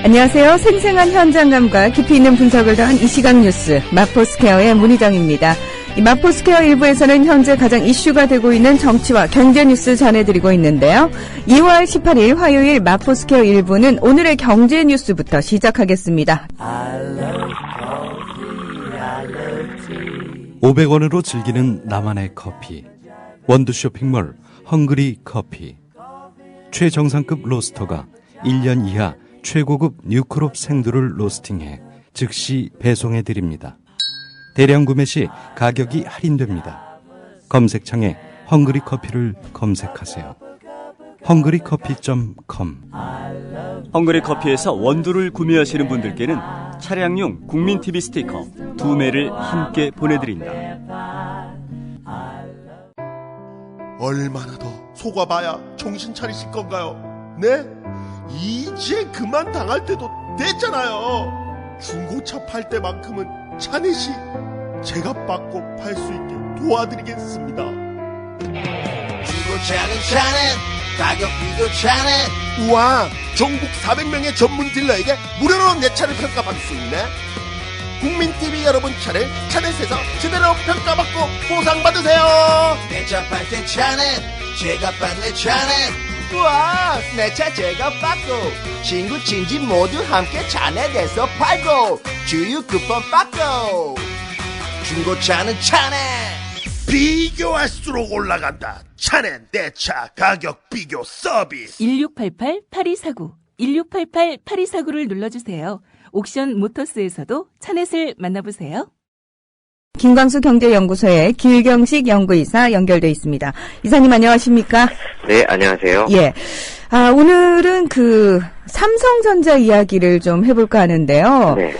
안녕하세요. 생생한 현장감과 깊이 있는 분석을 더한 이 시각 뉴스 마포스퀘어의 문희정입니다. 이 마포스퀘어 1부에서는 현재 가장 이슈가 되고 있는 정치와 경제 뉴스 전해드리고 있는데요. 2월 18일 화요일 마포스퀘어 1부는 오늘의 경제 뉴스부터 시작하겠습니다. 500원으로 즐기는 나만의 커피. 원두 쇼핑몰 헝그리 커피. 최정상급 로스터가 1년 이하 최고급 뉴크롭 생두를 로스팅해 즉시 배송해드립니다. 대량 구매 시 가격이 할인됩니다. 검색창에 헝그리 커피를 검색하세요. 헝그리커피.com. 헝그리 커피에서 원두를 구매하시는 분들께는 차량용 국민TV 스티커 2매를 함께 보내드립니다. 얼마나 더 속아봐야 정신 차리실 건가요? 네? 이제 그만 당할 때도 됐잖아요. 중고차 팔 때만큼은 차넷이 제가 받고 팔 수 있게 도와드리겠습니다. 중고차는 차넷, 가격 비교 차넷. 우와, 전국 400명의 전문 딜러에게 무료로 내 차를 평가받을 수 있네. 국민TV 여러분 차를 차넷에서 제대로 평가받고 보상받으세요. 내 차 팔 때 차넷, 제가 받네 차넷. 우와, 내 차 제가 받고 친구 친지 모두 함께 차넷에서 팔고 주유 쿠폰 받고. 중고차는 차넷. 비교할수록 올라간다. 차넷 내 차 가격 비교 서비스. 1688-8249 1688-8249를 눌러주세요. 옥션 모터스에서도 차넷을 만나보세요. 김광수 경제연구소의 길경식 연구이사 연결돼 있습니다. 이사님 안녕하십니까? 네, 안녕하세요. 예. 오늘은 삼성전자 이야기를 좀 해볼까 하는데요. 네.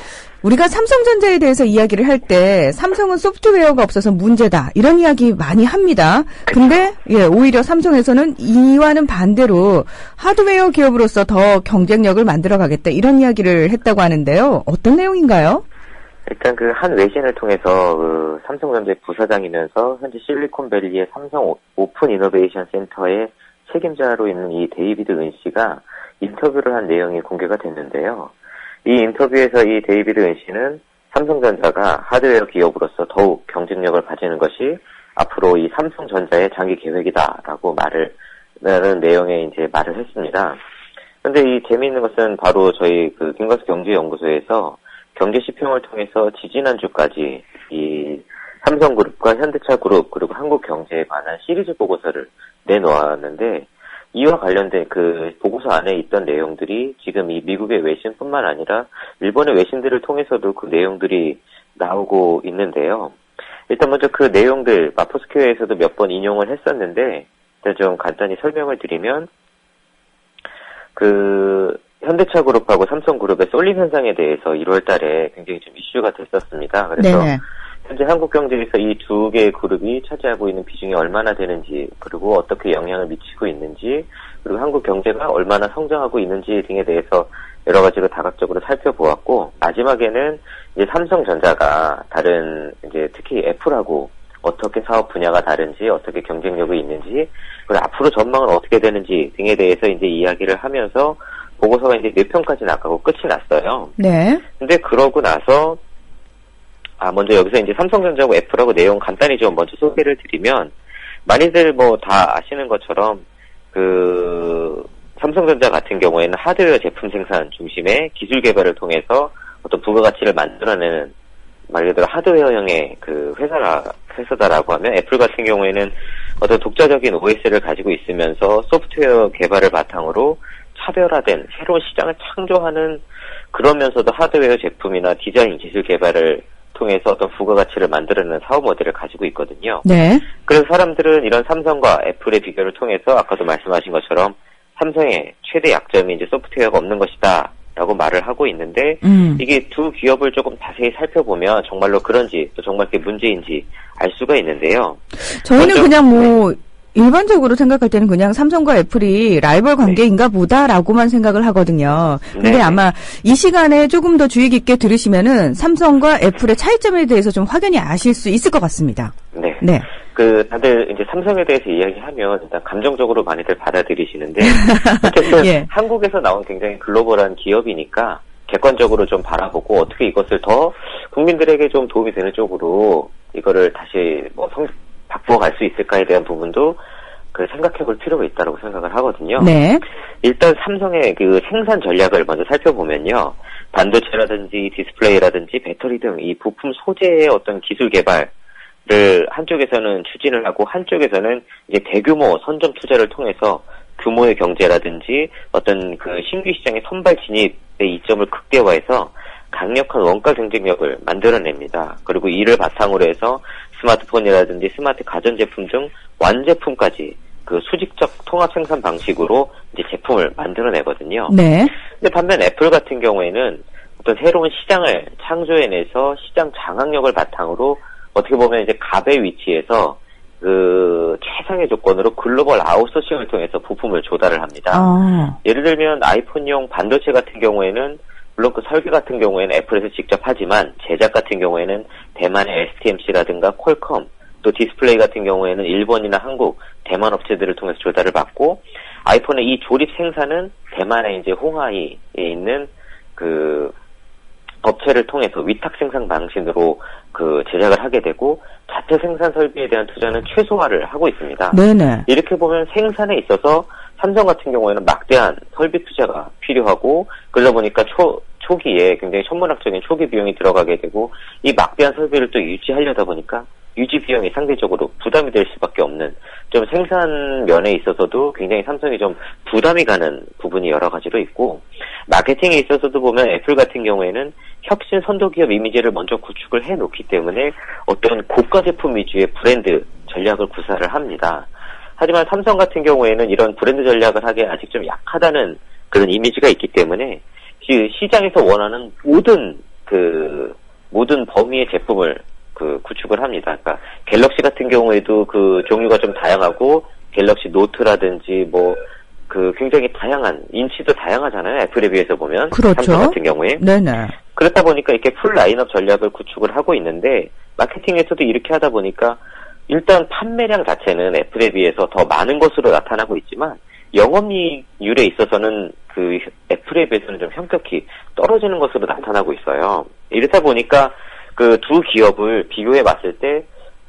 우리가 삼성전자에 대해서 이야기를 할 때 삼성은 소프트웨어가 없어서 문제다 이런 이야기 많이 합니다. 근데 오히려 삼성에서는 이와는 반대로 하드웨어 기업으로서 더 경쟁력을 만들어가겠다 이런 이야기를 했다고 하는데요. 어떤 내용인가요? 일단 한 외신을 통해서 삼성전자의 부사장이면서 현재 실리콘밸리의 삼성 오픈 이노베이션 센터의 책임자로 있는 이 데이비드 은 씨가 인터뷰를 한 내용이 공개가 됐는데요. 이 인터뷰에서 이 데이비드 은 씨는 삼성전자가 하드웨어 기업으로서 더욱 경쟁력을 가지는 것이 앞으로 이 삼성전자의 장기 계획이다라고 라는 내용의 이제 말을 했습니다. 그런데 이 재미있는 것은 바로 저희 김광수 경제연구소에서 경제 시평을 통해서 지지난주까지 이 삼성그룹과 현대차그룹 그리고 한국경제에 관한 시리즈 보고서를 내놓았는데 이와 관련된 보고서 안에 있던 내용들이 지금 이 미국의 외신뿐만 아니라 일본의 외신들을 통해서도 그 내용들이 나오고 있는데요. 일단 먼저 그 내용들 마포스퀘어에서도 몇 번 인용을 했었는데 일단 좀 간단히 설명을 드리면 현대차그룹하고 삼성그룹의 쏠림 현상에 대해서 1월 달에 굉장히 좀 이슈가 됐었습니다. 그래서 네네. 현재 한국경제에서 이 두 개의 그룹이 차지하고 있는 비중이 얼마나 되는지, 그리고 어떻게 영향을 미치고 있는지, 그리고 한국경제가 얼마나 성장하고 있는지 등에 대해서 여러 가지로 다각적으로 살펴보았고, 마지막에는 이제 삼성전자가 다른 이제 특히 애플하고 어떻게 사업 분야가 다른지, 어떻게 경쟁력이 있는지, 그리고 앞으로 전망은 어떻게 되는지 등에 대해서 이제 이야기를 하면서 보고서가 이제 4편까지 나가고 끝이 났어요. 네. 근데 그러고 나서 먼저 여기서 이제 삼성전자하고 애플하고 내용 간단히 좀 먼저 소개를 드리면, 많이들 다 아시는 것처럼 삼성전자 같은 경우에는 하드웨어 제품 생산 중심의 기술 개발을 통해서 어떤 부가가치를 만들어내는 말 그대로 하드웨어형의 회사다라고 하면, 애플 같은 경우에는 어떤 독자적인 OS를 가지고 있으면서 소프트웨어 개발을 바탕으로 차별화된 새로운 시장을 창조하는, 그러면서도 하드웨어 제품이나 디자인 기술 개발을 통해서 어떤 부가가치를 만들어내는 사업 모델을 가지고 있거든요. 네. 그래서 사람들은 이런 삼성과 애플의 비교를 통해서 아까도 말씀하신 것처럼 삼성의 최대 약점이 이제 소프트웨어가 없는 것이다 라고 말을 하고 있는데, 이게 두 기업을 조금 자세히 살펴보면 정말로 그런지 또 정말 그게 문제인지 알 수가 있는데요. 저희는 그냥 일반적으로 생각할 때는 그냥 삼성과 애플이 라이벌 관계인가 보다라고만 생각을 하거든요. 근데 네. 아마 이 시간에 조금 더 주의 깊게 들으시면은 삼성과 애플의 차이점에 대해서 좀 확연히 아실 수 있을 것 같습니다. 네. 네. 다들 이제 삼성에 대해서 이야기하면 일단 감정적으로 많이들 받아들이시는데, 어쨌든 예. 한국에서 나온 굉장히 글로벌한 기업이니까 객관적으로 좀 바라보고 어떻게 이것을 더 국민들에게 좀 도움이 되는 쪽으로 이거를 다시 바꿔갈 수 있을까에 대한 부분도 생각해 볼 필요가 있다고 생각을 하거든요. 네. 일단 삼성의 그 생산 전략을 먼저 살펴보면요. 반도체라든지 디스플레이라든지 배터리 등 이 부품 소재의 어떤 기술 개발을 한쪽에서는 추진을 하고 한쪽에서는 이제 대규모 선점 투자를 통해서 규모의 경제라든지 어떤 그 신규 시장의 선발 진입의 이점을 극대화해서 강력한 원가 경쟁력을 만들어냅니다. 그리고 이를 바탕으로 해서 스마트폰이라든지 스마트 가전제품 등 완제품까지 그 수직적 통합 생산 방식으로 이제 제품을 만들어내거든요. 네. 근데 반면 애플 같은 경우에는 어떤 새로운 시장을 창조해내서 시장 장악력을 바탕으로 어떻게 보면 이제 갑의 위치에서 그 최상의 조건으로 글로벌 아웃소싱을 통해서 부품을 조달을 합니다. 예를 들면 아이폰용 반도체 같은 경우에는 물론 그 설계 같은 경우에는 애플에서 직접 하지만 제작 같은 경우에는 대만의 STMC라든가 퀄컴, 또 디스플레이 같은 경우에는 일본이나 한국, 대만 업체들을 통해서 조달을 받고, 아이폰의 이 조립 생산은 대만의 이제 홍하이에 있는 그 업체를 통해서 위탁 생산 방식으로 그 제작을 하게 되고, 자체 생산 설비에 대한 투자는 최소화를 하고 있습니다. 네네. 이렇게 보면 생산에 있어서 삼성 같은 경우에는 막대한 설비 투자가 필요하고, 그러다 보니까 초기에 굉장히 천문학적인 초기 비용이 들어가게 되고, 이 막대한 설비를 또 유지하려다 보니까 유지 비용이 상대적으로 부담이 될 수밖에 없는, 좀 생산 면에 있어서도 굉장히 삼성이 좀 부담이 가는 부분이 여러 가지로 있고, 마케팅에 있어서도 보면 애플 같은 경우에는 혁신 선도기업 이미지를 먼저 구축을 해놓기 때문에 어떤 고가 제품 위주의 브랜드 전략을 구사를 합니다. 하지만 삼성 같은 경우에는 이런 브랜드 전략을 하기에 아직 좀 약하다는 그런 이미지가 있기 때문에 시장에서 원하는 모든 범위의 제품을 구축을 합니다. 그러니까 갤럭시 같은 경우에도 그 종류가 좀 다양하고, 갤럭시 노트라든지 굉장히 다양한, 인치도 다양하잖아요. 애플에 비해서 보면. 그렇죠. 삼성 같은 경우에. 네네. 그렇다 보니까 이렇게 풀 라인업 전략을 구축을 하고 있는데, 마케팅에서도 이렇게 하다 보니까 일단 판매량 자체는 애플에 비해서 더 많은 것으로 나타나고 있지만, 영업이익률에 있어서는 그 애플에 비해서는 좀 현격히 떨어지는 것으로 나타나고 있어요. 이렇다 보니까 그 두 기업을 비교해 봤을 때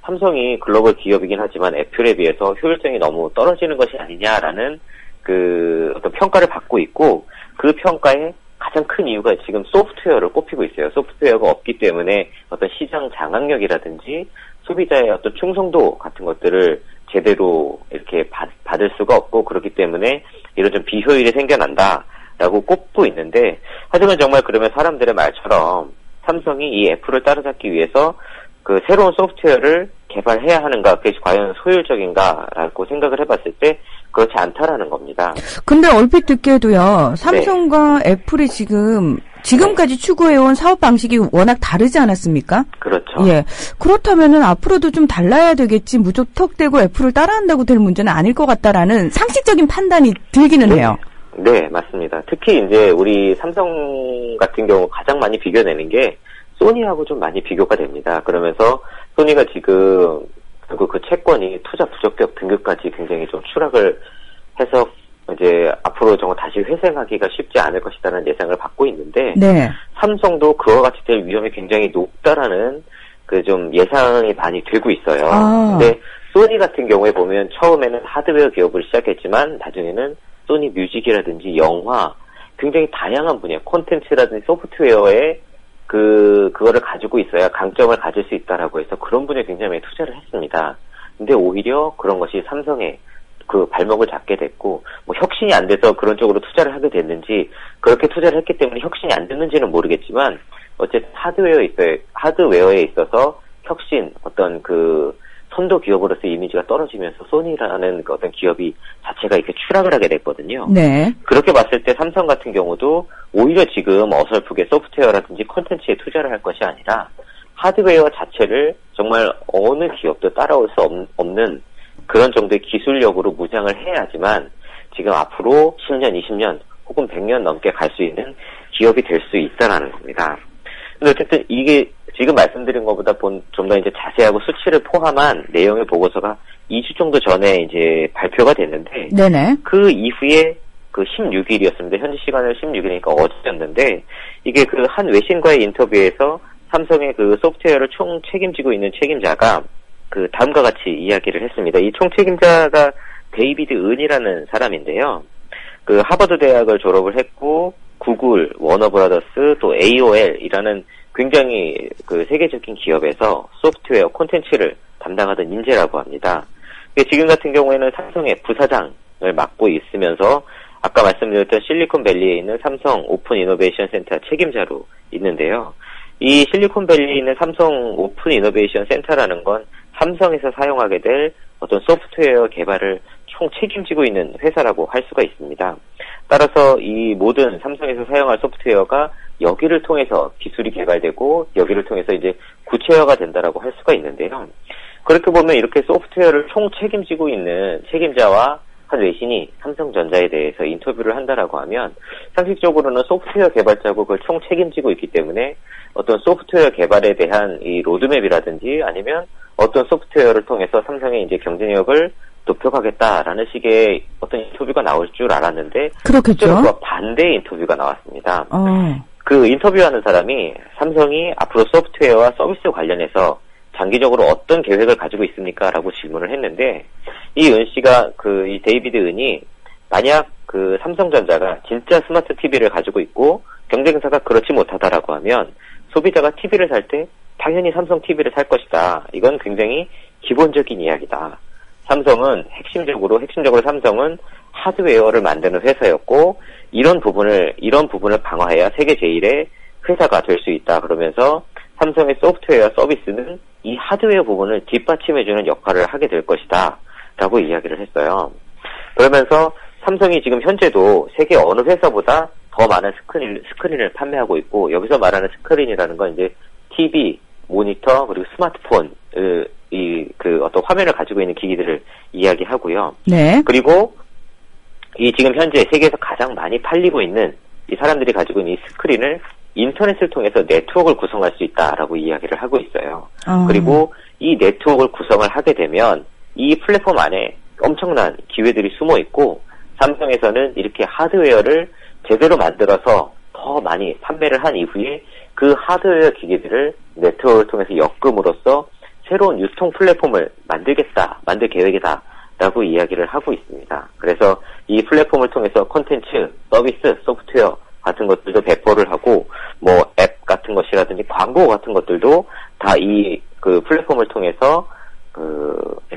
삼성이 글로벌 기업이긴 하지만 애플에 비해서 효율성이 너무 떨어지는 것이 아니냐라는 그 어떤 평가를 받고 있고, 그 평가의 가장 큰 이유가 지금 소프트웨어를 꼽히고 있어요. 소프트웨어가 없기 때문에 어떤 시장 장악력이라든지 소비자의 어떤 충성도 같은 것들을 제대로 이렇게 받을 수가 없고, 그렇기 때문에 이런 좀 비효율이 생겨난다라고 꼽고 있는데, 하지만 정말 그러면 사람들의 말처럼 삼성이 이 애플을 따라잡기 위해서 그 새로운 소프트웨어를 개발해야 하는가, 그것이 과연 효율적인가라고 생각을 해봤을 때 그렇지 않다라는 겁니다. 근데 얼핏 듣기에도요, 삼성과 애플이 지금까지 추구해온 사업 방식이 워낙 다르지 않았습니까? 그렇죠. 예. 그렇다면은 앞으로도 좀 달라야 되겠지, 무턱대고 애플을 따라한다고 될 문제는 아닐 것 같다라는 상식적인 판단이 들기는 해요. 네, 맞습니다. 특히 이제 우리 삼성 같은 경우 가장 많이 비교되는 게 소니하고 좀 많이 비교가 됩니다. 그러면서 소니가 지금 그 채권이 투자 부적격 등급까지 굉장히 좀 추락을 해서 이제 앞으로 정말 다시 회생하기가 쉽지 않을 것이라는 예상을 받고 있는데, 네. 삼성도 그와 같이 될 위험이 굉장히 높다라는 그 좀 예상이 많이 되고 있어요. 근데 소니 같은 경우에 보면 처음에는 하드웨어 기업을 시작했지만 나중에는 소니 뮤직이라든지 영화, 굉장히 다양한 분야, 콘텐츠라든지 소프트웨어에 그거를 가지고 있어야 강점을 가질 수 있다라고 해서 그런 분야에 굉장히 많이 투자를 했습니다. 근데 오히려 그런 것이 삼성의 그 발목을 잡게 됐고, 혁신이 안 돼서 그런 쪽으로 투자를 하게 됐는지, 그렇게 투자를 했기 때문에 혁신이 안 됐는지는 모르겠지만, 어쨌든 하드웨어에 있어서 혁신, 어떤 그 선도 기업으로서의 이미지가 떨어지면서 소니라는 그 어떤 기업이 자체가 이렇게 추락을 하게 됐거든요. 네. 그렇게 봤을 때 삼성 같은 경우도 오히려 지금 어설프게 소프트웨어라든지 콘텐츠에 투자를 할 것이 아니라 하드웨어 자체를 정말 어느 기업도 따라올 수 없는 그런 정도의 기술력으로 무장을 해야지만 지금 앞으로 10년, 20년 혹은 100년 넘게 갈 수 있는 기업이 될 수 있다라는 겁니다. 근데 어쨌든 이게 지금 말씀드린 것보다 좀 더 이제 자세하고 수치를 포함한 내용의 보고서가 2주 정도 전에 이제 발표가 됐는데, 네네. 그 이후에 그 16일이었습니다. 현지 시간으로 16일이니까 어제였는데, 이게 그 한 외신과의 인터뷰에서 삼성의 그 소프트웨어를 총 책임지고 있는 책임자가 그 다음과 같이 이야기를 했습니다. 이 총 책임자가 데이비드 은이라는 사람인데요. 그 하버드 대학을 졸업을 했고, 구글, 워너브라더스, 또 AOL이라는 굉장히 그 세계적인 기업에서 소프트웨어 콘텐츠를 담당하던 인재라고 합니다. 지금 같은 경우에는 삼성의 부사장을 맡고 있으면서 아까 말씀드렸던 실리콘밸리에 있는 삼성 오픈 이노베이션 센터 책임자로 있는데요. 이 실리콘밸리에 있는 삼성 오픈 이노베이션 센터라는 건 삼성에서 사용하게 될 어떤 소프트웨어 개발을 총 책임지고 있는 회사라고 할 수가 있습니다. 따라서 이 모든 삼성에서 사용할 소프트웨어가 여기를 통해서 기술이 개발되고 여기를 통해서 이제 구체화가 된다라고 할 수가 있는데요. 그렇게 보면 이렇게 소프트웨어를 총 책임지고 있는 책임자와 한 외신이 삼성전자에 대해서 인터뷰를 한다라고 하면 상식적으로는 소프트웨어 개발자고 그걸 총 책임지고 있기 때문에 어떤 소프트웨어 개발에 대한 이 로드맵이라든지 아니면 어떤 소프트웨어를 통해서 삼성의 이제 경쟁력을 높여가겠다라는 식의 어떤 인터뷰가 나올 줄 알았는데 그렇겠죠. 그와 반대의 인터뷰가 나왔습니다. 그 인터뷰하는 사람이 삼성이 앞으로 소프트웨어와 서비스 관련해서 장기적으로 어떤 계획을 가지고 있습니까? 라고 질문을 했는데 이 은 씨가 이 데이비드 은이 만약 그 삼성전자가 진짜 스마트 TV를 가지고 있고 경쟁사가 그렇지 못하다라고 하면 소비자가 TV를 살 때 당연히 삼성 TV를 살 것이다. 이건 굉장히 기본적인 이야기다. 삼성은 핵심적으로 삼성은 하드웨어를 만드는 회사였고 이런 부분을 방어해야 세계 제1의 회사가 될 수 있다. 그러면서 삼성의 소프트웨어 서비스는 이 하드웨어 부분을 뒷받침해주는 역할을 하게 될 것이다. 라고 이야기를 했어요. 그러면서 삼성이 지금 현재도 세계 어느 회사보다 더 많은 스크린을 판매하고 있고 여기서 말하는 스크린이라는 건 이제 TV, 모니터, 그리고 스마트폰, 그 어떤 화면을 가지고 있는 기기들을 이야기하고요. 네. 그리고 이 지금 현재 세계에서 가장 많이 팔리고 있는 이 사람들이 가지고 있는 이 스크린을 인터넷을 통해서 네트워크를 구성할 수 있다라고 이야기를 하고 있어요. 그리고 이 네트워크를 구성을 하게 되면 이 플랫폼 안에 엄청난 기회들이 숨어 있고 삼성에서는 이렇게 하드웨어를 제대로 만들어서 더 많이 판매를 한 이후에 그 하드웨어 기기들을 네트워크를 통해서 엮음으로써 새로운 유통 플랫폼을 만들 계획이다 라고 이야기를 하고 있습니다. 그래서 이 플랫폼을 통해서 콘텐츠, 서비스, 소프트웨어 같은 것들도 배포를 하고 뭐 앱 같은 것이라든지 광고 같은 것들도 다 이 그 플랫폼을 통해서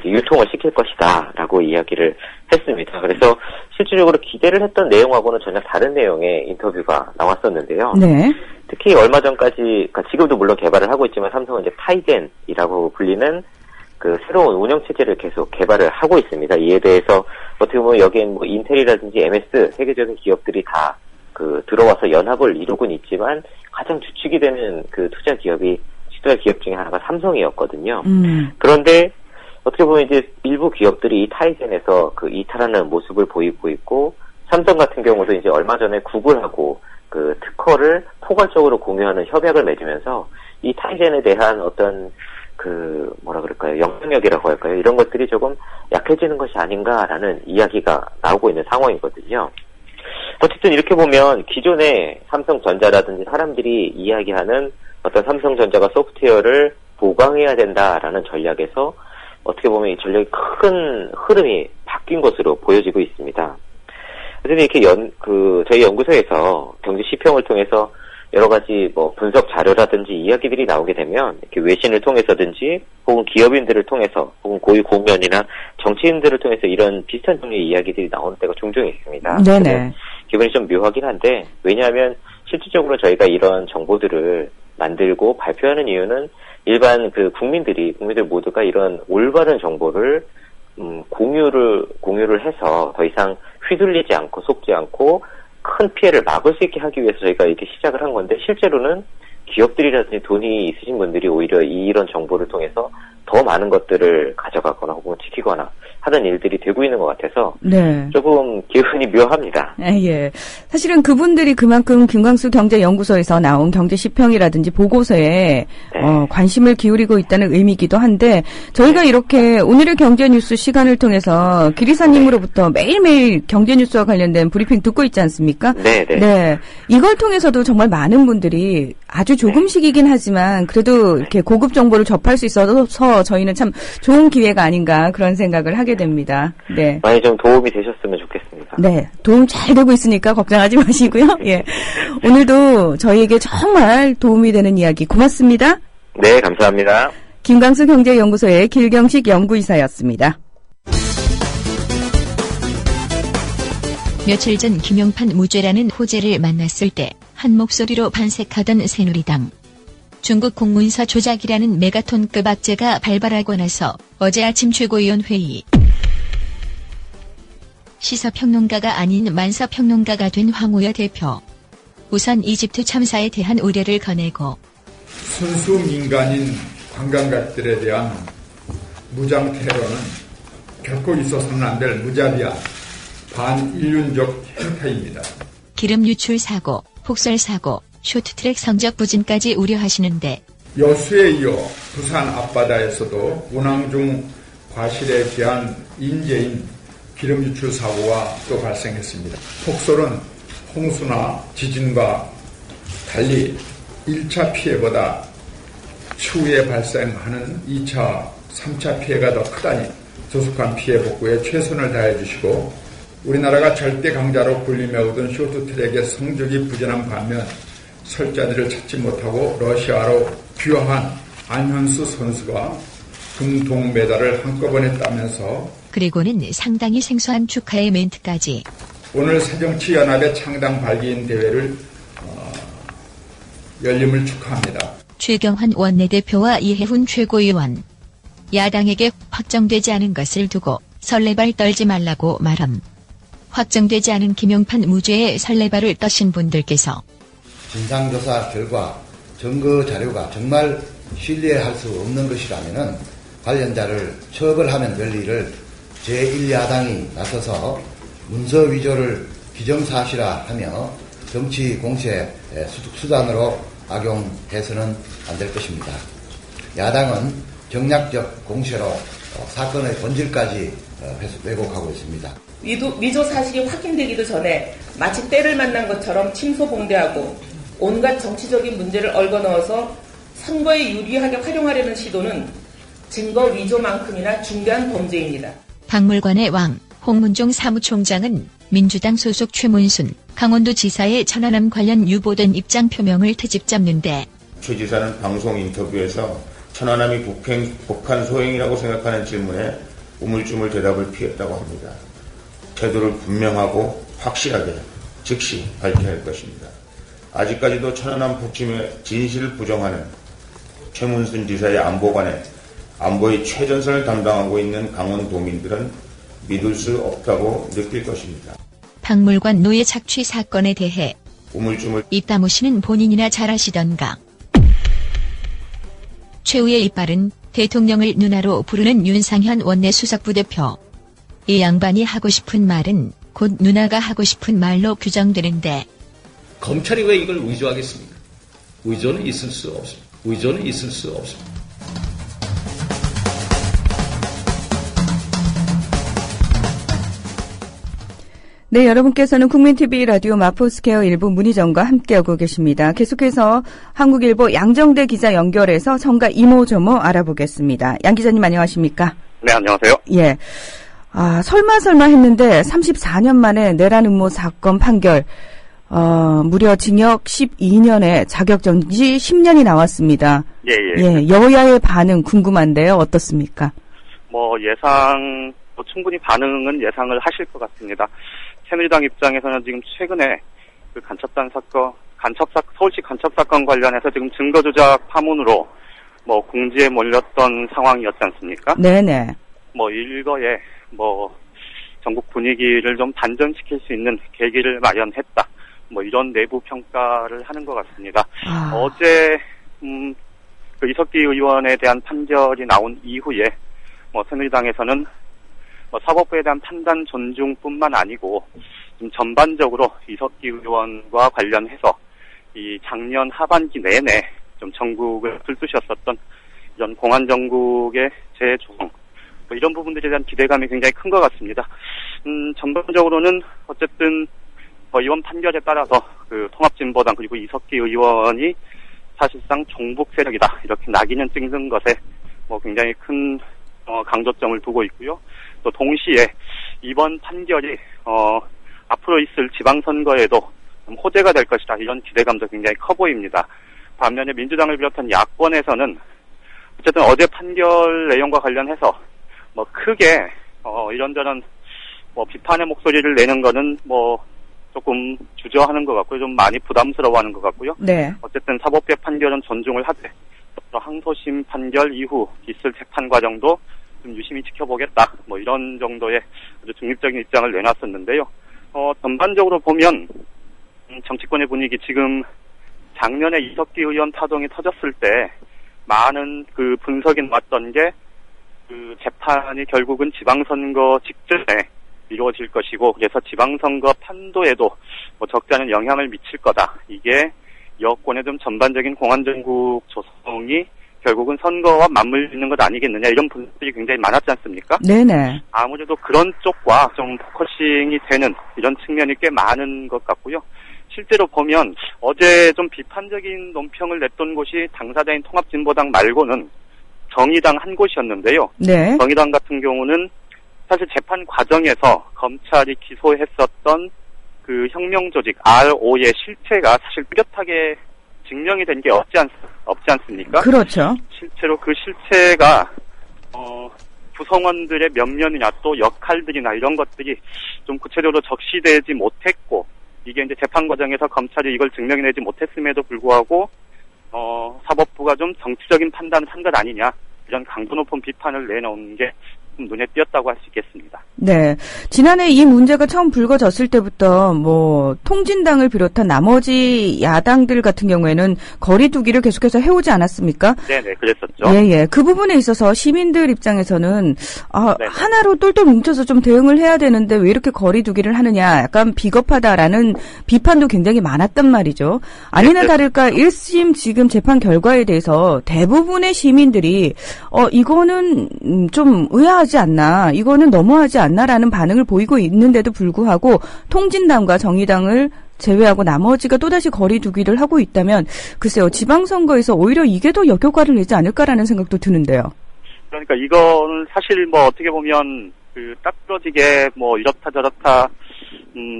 유통을 시킬 것이다 라고 이야기를 했습니다. 그래서 실질적으로 기대를 했던 내용하고는 전혀 다른 내용의 인터뷰가 나왔었는데요. 네. 특히 얼마 전까지, 그러니까 지금도 물론 개발을 하고 있지만 삼성은 이제 타이젠이라고 불리는 그 새로운 운영체제를 계속 개발을 하고 있습니다. 이에 대해서 어떻게 보면 여기엔 뭐 인텔이라든지 MS, 세계적인 기업들이 다 들어와서 연합을 이루고는 있지만 가장 주축이 되는 그 투자 기업 중에 하나가 삼성이었거든요. 그런데 어떻게 보면 이제 일부 기업들이 이 타이젠에서 이탈하는 모습을 보이고 있고 삼성 같은 경우도 이제 얼마 전에 구글하고 그 특허를 포괄적으로 공유하는 협약을 맺으면서 이 타이젠에 대한 어떤 영향력이라고 할까요? 이런 것들이 조금 약해지는 것이 아닌가라는 이야기가 나오고 있는 상황이거든요. 어쨌든 이렇게 보면 기존의 삼성전자라든지 사람들이 이야기하는 어떤 삼성전자가 소프트웨어를 보강해야 된다라는 전략에서 어떻게 보면 이 전략이 큰 흐름이 바뀐 것으로 보여지고 있습니다. 그래서 이렇게 저희 연구소에서 경제 시평을 통해서 여러 가지 뭐 분석 자료라든지 이야기들이 나오게 되면 이렇게 외신을 통해서든지 혹은 기업인들을 통해서 혹은 고위 공무원이나 정치인들을 통해서 이런 비슷한 종류의 이야기들이 나오는 때가 종종 있습니다. 네네. 기분이 좀 묘하긴 한데 왜냐하면 실질적으로 저희가 이런 정보들을 만들고 발표하는 이유는 일반 국민들 모두가 이런 올바른 정보를 공유를 해서 더 이상 휘둘리지 않고 속지 않고 큰 피해를 막을 수 있게 하기 위해서 저희가 이렇게 시작을 한 건데 실제로는 기업들이라든지 돈이 있으신 분들이 오히려 이런 정보를 통해서 더 많은 것들을 가져가거나 혹은 지키거나 하는 일들이 되고 있는 것 같아서 네. 조금 기분이 묘합니다. 예. 사실은 그분들이 그만큼 김광수 경제연구소에서 나온 경제시평이라든지 보고서에 관심을 기울이고 있다는 의미이기도 한데 저희가 이렇게 오늘의 경제뉴스 시간을 통해서 기리사님으로부터 매일매일 경제뉴스와 관련된 브리핑 듣고 있지 않습니까? 네. 이걸 통해서도 정말 많은 분들이 아주 조금씩이긴 하지만 그래도 이렇게 고급 정보를 접할 수 있어서 저희는 참 좋은 기회가 아닌가 그런 생각을 하게 됩니다. 네. 많이 좀 도움이 되셨으면 좋겠습니다. 네. 도움 잘 되고 있으니까 걱정하지 마시고요. 예. 오늘도 저희에게 정말 도움이 되는 이야기 고맙습니다. 네, 감사합니다. 김광수 경제연구소의 길경식 연구이사였습니다. 며칠 전 김용판 무죄라는 호재를 만났을 때 한 목소리로 반색하던 새누리당. 중국 공문서 조작이라는 메가톤급 악재가 발발하고 나서 어제 아침 최고위원회의. 시사평론가가 아닌 만사평론가가 된 황우여 대표. 우선 이집트 참사에 대한 우려를 거내고 순수 민간인 관광객들에 대한 무장 테러는 결코 있어서는 안 될 무자비한 반인륜적 행태입니다. 기름 유출 사고, 폭설 사고, 쇼트트랙 성적 부진까지 우려하시는데 여수에 이어 부산 앞바다에서도 운항 중 과실에 대한 인재인 기름 유출 사고가 또 발생했습니다. 폭설은 홍수나 지진과 달리 1차 피해보다 추후에 발생하는 2차, 3차 피해가 더 크다니 조속한 피해 복구에 최선을 다해 주시고 우리나라가 절대 강자로 불리며오던 쇼트트랙의 성적이 부진한 반면 설자들을 찾지 못하고 러시아로 귀화한 안현수 선수가 금동메달을 한꺼번에 따면서 그리고는 상당히 생소한 축하의 멘트까지 오늘 새정치연합의 창당 발기인 대회를 열림을 축하합니다. 최경환 원내대표와 이해훈 최고위원. 야당에게 확정되지 않은 것을 두고 설레발 떨지 말라고 말함. 확정되지 않은 김용판 무죄에 설레발을 떠신 분들께서 진상조사 결과 증거 자료가 정말 신뢰할 수 없는 것이라면 관련자를 처벌하면 될 일을 제1야당이 나서서 문서 위조를 기정사실화하며 정치 공세 수단으로 악용해서는 안 될 것입니다. 야당은 정략적 공세로 사건의 본질까지 왜곡하고 있습니다. 위조 사실이 확인되기도 전에 마치 때를 만난 것처럼 침소봉대하고 온갖 정치적인 문제를 얽어넣어서 선거에 유리하게 활용하려는 시도는 증거 위조만큼이나 중대한 범죄입니다. 박물관의 왕 홍문종 사무총장은 민주당 소속 최문순 강원도지사의 천안함 관련 유보된 입장 표명을 트집 잡는데 최 지사는 방송 인터뷰에서 천안함이 북한 소행이라고 생각하는 질문에 우물쭈물 대답을 피했다고 합니다. 태도를 분명하고 확실하게 즉시 밝혀야 할 것입니다. 아직까지도 천안함 폭침의 진실을 부정하는 최문순 지사의 안보관에 안보의 최전선을 담당하고 있는 강원도민들은 믿을 수 없다고 느낄 것입니다. 박물관 노예 착취 사건에 대해 우물쭈물 입 다무시는 본인이나 잘하시던가. 최후의 이빨은 대통령을 누나로 부르는 윤상현 원내수석부대표. 이 양반이 하고 싶은 말은 곧 누나가 하고 싶은 말로 규정되는데 검찰이 왜 이걸 위조하겠습니까? 위조는 있을 수 없습니다. 위조는 있을 수 없습니다. 네, 여러분께서는 국민TV 라디오 마포스퀘어 일부 문희정과 함께하고 계십니다. 계속해서 한국일보 양정대 기자 연결해서 정가 이모저모 알아보겠습니다. 양 기자님 안녕하십니까? 네, 안녕하세요. 예. 설마 했는데 34년 만에 내란 음모 사건 판결, 무려 징역 12년에 자격정지 10년이 나왔습니다. 예. 여야의 반응 궁금한데요. 어떻습니까? 충분히 반응은 예상을 하실 것 같습니다. 새누리당 입장에서는 지금 최근에 그 서울시 간첩 사건 관련해서 지금 증거 조작 파문으로 공지에 몰렸던 상황이었지 않습니까? 네네. 일거에 전국 분위기를 좀 반전시킬 수 있는 계기를 마련했다. 이런 내부 평가를 하는 것 같습니다. 어제 그 이석기 의원에 대한 판결이 나온 이후에 새누리당에서는 사법부에 대한 판단 존중뿐만 아니고 좀 전반적으로 이석기 의원과 관련해서 이 작년 하반기 내내 좀 전국을 들쑤셨었던 이런 공안정국의 재조성, 뭐 이런 부분들에 대한 기대감이 굉장히 큰 것 같습니다. 전반적으로는 어쨌든 이번 판결에 따라서 그 통합진보당 그리고 이석기 의원이 사실상 종북 세력이다 이렇게 낙인을 찍는 것에 뭐 굉장히 큰 강조점을 두고 있고요. 또 동시에 이번 판결이 앞으로 있을 지방선거에도 좀 호재가 될 것이다 이런 기대감도 굉장히 커 보입니다. 반면에 민주당을 비롯한 야권에서는 어쨌든 어제 판결 내용과 관련해서 뭐 크게 이런저런 뭐 비판의 목소리를 내는 거는 뭐 조금 주저하는 것 같고요. 좀 많이 부담스러워하는 것 같고요. 네. 어쨌든 사법부의 판결은 존중을 하되 항소심 판결 이후 있을 재판 과정도 좀 유심히 지켜보겠다. 뭐 이런 정도의 아주 중립적인 입장을 내놨었는데요. 전반적으로 보면 정치권의 분위기 지금 작년에 이석기 의원 파동이 터졌을 때 많은 그 분석이 나왔던 게 그 재판이 결국은 지방선거 직전에 이루어질 것이고 그래서 지방선거 판도에도 뭐 적지 않은 영향을 미칠 거다. 이게 여권의 좀 전반적인 공안정국 조성이 결국은 선거와 맞물리는 것 아니겠느냐 이런 분석들이 굉장히 많았지 않습니까? 네네. 아무래도 그런 쪽과 좀 포커싱이 되는 이런 측면이 꽤 많은 것 같고요. 실제로 보면 어제 좀 비판적인 논평을 냈던 곳이 당사자인 통합진보당 말고는 정의당 한 곳이었는데요. 네. 정의당 같은 경우는 사실 재판 과정에서 검찰이 기소했었던 그 혁명조직 RO의 실체가 사실 뚜렷하게 증명이 된 게 없지 않습니까? 그렇죠. 실제로 그 실체가 구성원들의 면면이나 또 역할들이나 이런 것들이 좀 구체적으로 적시되지 못했고 이게 이제 재판 과정에서 검찰이 이걸 증명해내지 못했음에도 불구하고 사법부가 좀 정치적인 판단을 한 것 아니냐 이런 강도 높은 비판을 내놓은 게 눈에 띄었다고 할 수 있겠습니다. 네. 지난해 이 문제가 처음 불거졌을 때부터 뭐 통진당을 비롯한 나머지 야당들 같은 경우에는 거리두기를 계속해서 해오지 않았습니까? 네네, 그랬었죠. 예. 그 부분에 있어서 시민들 입장에서는 하나로 똘똘 뭉쳐서 좀 대응을 해야 되는데 왜 이렇게 거리두기를 하느냐 약간 비겁하다라는 비판도 굉장히 많았단 말이죠. 아니나 다를까 1심 지금 재판 결과에 대해서 대부분의 시민들이 이거는 좀 의아하지 않나, 이거는 너무하지 않나라는 반응을 보이고 있는데도 불구하고 통진당과 정의당을 제외하고 나머지가 또다시 거리두기를 하고 있다면 글쎄요, 지방선거에서 오히려 이게 더 역효과를 내지 않을까라는 생각도 드는데요. 그러니까 이거는 사실 뭐 어떻게 보면 딱 부러지게 뭐 이렇다 저렇다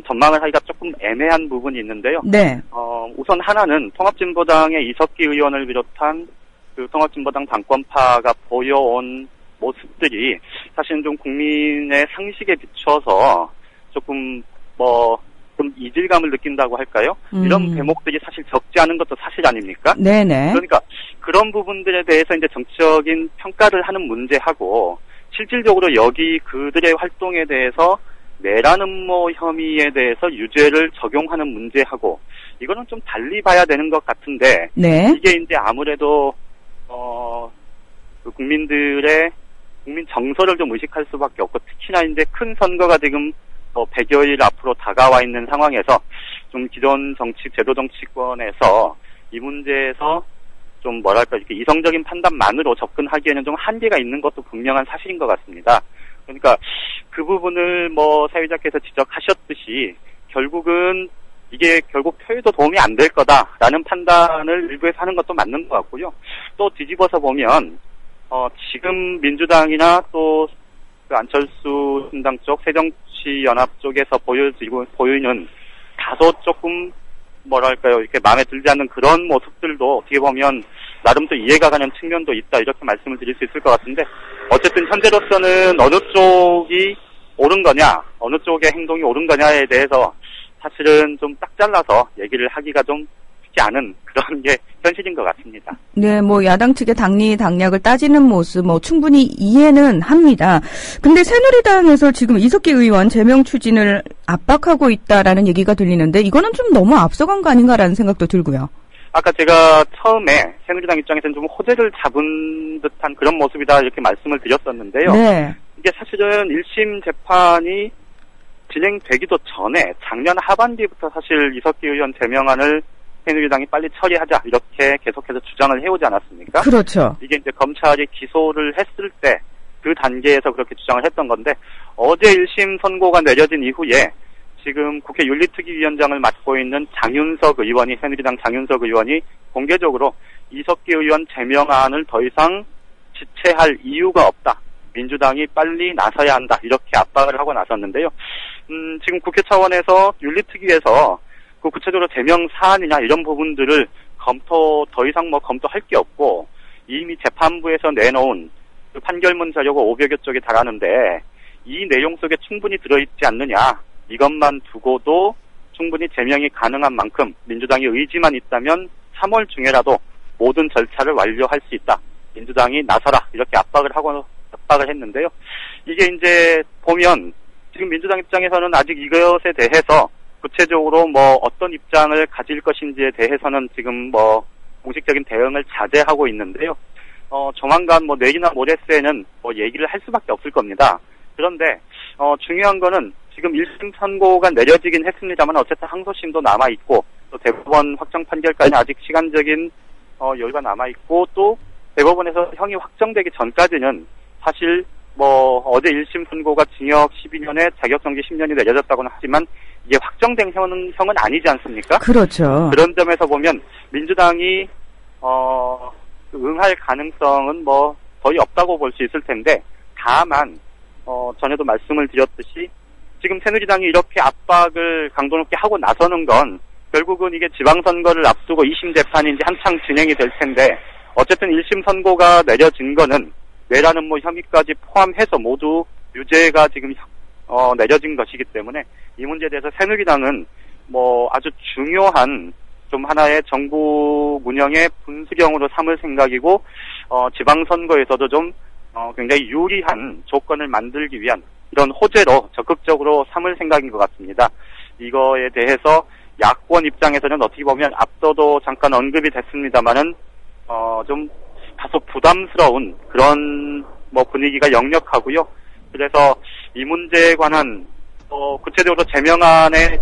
전망을 하기가 조금 애매한 부분이 있는데요. 네. 우선 하나는 통합진보당의 이석기 의원을 비롯한 그 통합진보당 당권파가 보여온 모습들이 사실은 좀 국민의 상식에 비춰서 조금 좀 이질감을 느낀다고 할까요? 이런 대목들이 사실 적지 않은 것도 사실 아닙니까? 네네. 그러니까 그런 부분들에 대해서 이제 정치적인 평가를 하는 문제하고 실질적으로 여기 그들의 활동에 대해서 내란 음모 혐의에 대해서 유죄를 적용하는 문제하고 이거는 좀 달리 봐야 되는 것 같은데 네. 이게 이제 아무래도 그 국민들의 국민 정서를 좀 의식할 수밖에 없고 특히나 이제 큰 선거가 지금 100여일 앞으로 다가와 있는 상황에서 좀 기존 제도 정치권에서 이 문제에서 좀 뭐랄까 이렇게 이성적인 판단만으로 접근하기에는 좀 한계가 있는 것도 분명한 사실인 것 같습니다. 그러니까 그 부분을 사회자께서 지적하셨듯이 결국은 이게 결국 표에도 도움이 안 될 거다라는 판단을 일부에서 하는 것도 맞는 것 같고요. 또 뒤집어서 보면 지금 민주당이나 또 그 안철수 신당 쪽 새정치연합 쪽에서 보이는 다소 조금 뭐랄까요 이렇게 마음에 들지 않는 그런 모습들도 어떻게 보면 나름 또 이해가 가는 측면도 있다 이렇게 말씀을 드릴 수 있을 것 같은데 어쨌든 현재로서는 어느 쪽이 옳은 거냐 어느 쪽의 행동이 옳은 거냐에 대해서 사실은 좀 딱 잘라서 얘기를 하기가 좀 쉽지 않은 그런 게 현실인 것 같습니다. 네, 야당 측의 당리당략을 따지는 모습 충분히 이해는 합니다. 근데 새누리당에서 지금 이석기 의원 제명 추진을 압박하고 있다라는 얘기가 들리는데 이거는 좀 너무 앞서간 거 아닌가라는 생각도 들고요. 아까 제가 처음에 새누리당 입장에서는 좀 호재를 잡은 듯한 그런 모습이다 이렇게 말씀을 드렸었는데요. 네. 이게 사실은 1심 재판이 진행되기도 전에 작년 하반기부터 사실 이석기 의원 제명안을 새누리당이 빨리 처리하자 이렇게 계속해서 주장을 해오지 않았습니까? 그렇죠. 이게 이제 검찰이 기소를 했을 때 그 단계에서 그렇게 주장을 했던 건데 어제 1심 선고가 내려진 이후에 지금 국회 윤리특위위원장을 맡고 있는 장윤석 의원이 새누리당 장윤석 의원이 공개적으로 이석기 의원 제명안을 더 이상 지체할 이유가 없다. 민주당이 빨리 나서야 한다. 이렇게 압박을 하고 나섰는데요. 지금 국회 차원에서 윤리특위에서 그 구체적으로 제명 사안이냐 이런 부분들을 더 이상 검토할 게 없고 이미 재판부에서 내놓은 그 판결문 자료가 500여 쪽에 달하는데 이 내용 속에 충분히 들어있지 않느냐. 이것만 두고도 충분히 제명이 가능한 만큼 민주당이 의지만 있다면 3월 중에라도 모든 절차를 완료할 수 있다. 민주당이 나서라. 이렇게 압박을 했는데요. 이게 이제 보면 지금 민주당 입장에서는 아직 이것에 대해서 구체적으로 어떤 입장을 가질 것인지에 대해서는 지금 공식적인 대응을 자제하고 있는데요. 조만간 내일이나 모레새는 얘기를 할 수밖에 없을 겁니다. 그런데 중요한 거는 지금 1심 선고가 내려지긴 했습니다만 어쨌든 항소심도 남아있고 또 대법원 확정 판결까지는 아직 시간적인 여유가 남아있고 또 대법원에서 형이 확정되기 전까지는 사실 어제 1심 선고가 징역 12년에 자격정지 10년이 내려졌다고는 하지만 이게 확정된 형은 아니지 않습니까? 그렇죠. 그런 점에서 보면 민주당이 응할 가능성은 거의 없다고 볼 수 있을 텐데 다만 전에도 말씀을 드렸듯이 지금 새누리당이 이렇게 압박을 강도 높게 하고 나서는 건 결국은 이게 지방선거를 앞두고 2심 재판이 이제 한창 진행이 될 텐데 어쨌든 1심 선고가 내려진 거는 뇌라는 혐의까지 포함해서 모두 유죄가 지금 내려진 것이기 때문에 이 문제에 대해서 새누리당은 아주 중요한 좀 하나의 정부 운영의 분수령으로 삼을 생각이고 지방선거에서도 좀 굉장히 유리한 조건을 만들기 위한 이런 호재로 적극적으로 삼을 생각인 것 같습니다. 이거에 대해서 야권 입장에서는 어떻게 보면 앞서도 잠깐 언급이 됐습니다만은 좀 다소 부담스러운 그런 분위기가 역력하고요. 그래서 이 문제에 관한 구체적으로 제명안의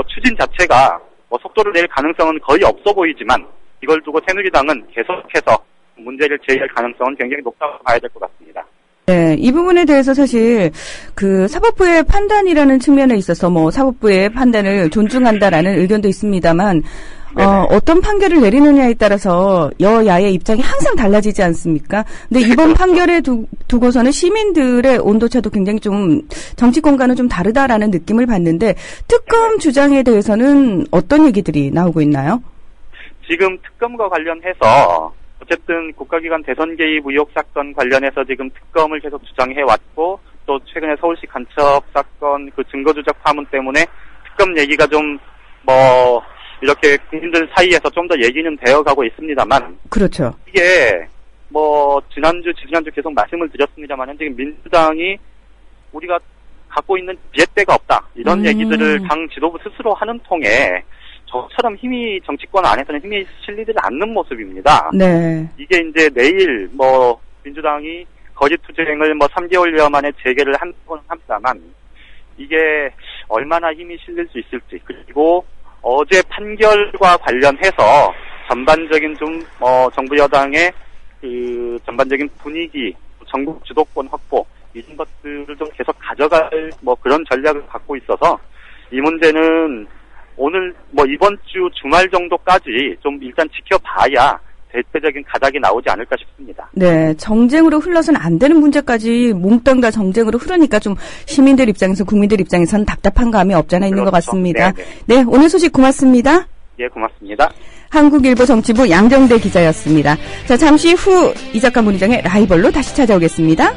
추진 자체가 속도를 낼 가능성은 거의 없어 보이지만 이걸 두고 새누리당은 계속해서 문제를 제기할 가능성은 굉장히 높다고 봐야 될 것 같습니다. 네, 이 부분에 대해서 사실 사법부의 판단이라는 측면에 있어서 사법부의 판단을 존중한다라는 의견도 있습니다만 어떤 판결을 내리느냐에 따라서 여야의 입장이 항상 달라지지 않습니까? 근데 이번 판결에 두고서는 시민들의 온도차도 굉장히 좀 정치권과는 좀 다르다라는 느낌을 받는데 특검 주장에 대해서는 어떤 얘기들이 나오고 있나요? 지금 특검과 관련해서 어쨌든 국가기관 대선 개입 의혹 사건 관련해서 지금 특검을 계속 주장해왔고 또 최근에 서울시 간첩 사건 그 증거조작 파문 때문에 특검 얘기가 좀 이렇게 국민들 사이에서 좀 더 얘기는 되어가고 있습니다만. 그렇죠. 이게 지난주 계속 말씀을 드렸습니다만 지금 민주당이 우리가 갖고 있는 비엣대가 없다. 이런 얘기들을 당 지도부 스스로 하는 통에 저처럼 정치권 안에서는 힘이 실리지 않는 모습입니다. 네. 이게 이제 내일 민주당이 거짓투쟁을 3개월여 만에 재개를 한 건 합니다만 이게 얼마나 힘이 실릴 수 있을지 그리고 어제 판결과 관련해서 전반적인 정부 여당의 전반적인 분위기, 전국 주도권 확보 이런 것들을 좀 계속 가져갈 그런 전략을 갖고 있어서 이 문제는 오늘 이번 주 주말 정도까지 좀 일단 지켜봐야 대체적인 가닥이 나오지 않을까 싶습니다. 네, 정쟁으로 흘러서는 안 되는 문제까지 몽땅 정쟁으로 흐르니까 좀 시민들 입장에서 국민들 입장에서는 답답한 감이 없잖아 있는 것 같습니다. 네네. 네, 오늘 소식 고맙습니다. 예, 고맙습니다. 한국일보 정치부 양정대 기자였습니다. 자, 잠시 후 이 작가 문희정의 라이벌로 다시 찾아오겠습니다.